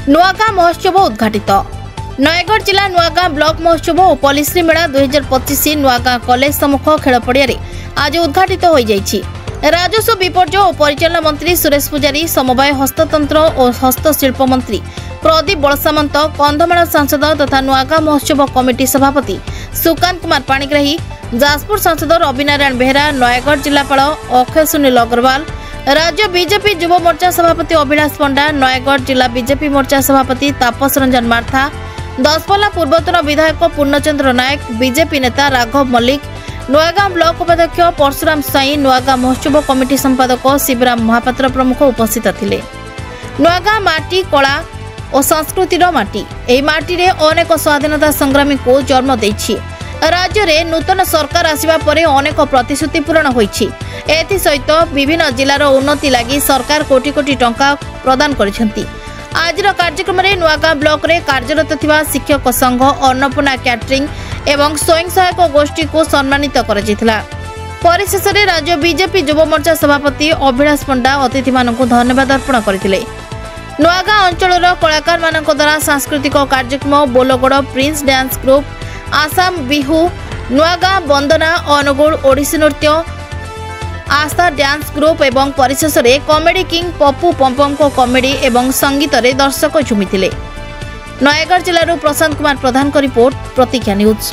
नुआगाँ महोत्सव उद्घाटित। नयगढ़ जिला नुआगाँ ब्लॉक महोत्सव और पॉलिश्री मेला 2025 नुआगाँ कॉलेज सम्मुख खेल पड़िया आज उद्घाटित हो जाइछि। राजस्व विपर्यय और परिचालन मंत्री सुरेश पूजारी, समवाय हस्ततंत्र और हस्तशिल्प मंत्री प्रदीप बलसामंत, कंधमाल सांसद तथा नुआगाँ महोत्सव कमिटी सभापति सुकांत कुमार पाणिग्राही, जाजपुर सांसद रवि नारायण बेहेरा, नयगढ़ जिलापाल अक्षय सुनील अग्रवाल, राज्य बीजेपी युव मोर्चा सभापति अभिलाष पंडा, नयगढ़ जिला बीजेपी मोर्चा सभापति तापस रंजन मार्था, दसपल्ला पूर्वतन विधायक पूर्णचंद्र नायक, बीजेपी नेता राघव मल्लिक, नुआगाँ ब्लॉक उपाध्यक्ष परशुराम साई, नुआगाँ महोत्सव कमिटी संपादक शिवराम महापात्र प्रमुख उपस्थित थिले। नुआगाँ माटी कला और संस्कृतिर माटी, एही माटी रे अनेक स्वाधीनता संग्रामी को जन्म देछि। राज्य रे नूतन सरकार आसिबा परे अनेक प्रतिश्रुति पूरण होइछि। एथि सहित विभिन्न जिलार उन्नति लागि सरकार कोटी कोटी टंका प्रदान करिसेंती। आजर कार्यक्रम में नुआगाँ ब्लॉक रे कार्यरत थिबा शिक्षक संघ, अन्नपूर्णा कैटरिंग एवं स्वयं सहायक गोष्ठी को सम्मानित कराଯାଇଥିଲା। परिशेष रे राज्य बीजेपी युव मोर्चा सभापति अभिलाष पंडा अतिथि मानकु धन्यवाद अर्पण करथिले। नुआगाँ अंचलर कलाकार मानक द्वारा सांस्कृतिक कार्यक्रम Bolgarh prince dance group, Assam Bihu, Nuagaon वंदना, अनुगुल ओडिसी नृत्य, आस्था डांस ग्रुप एवं परिशेष रे कॉमेडी किंग पप्पू पंपम को कॉमेडी एवं संगीत रे दर्शक झुमिथिले। नयगढ़ जिलारू प्रशांत कुमार प्रधान को रिपोर्ट, प्रतीक्षा न्यूज।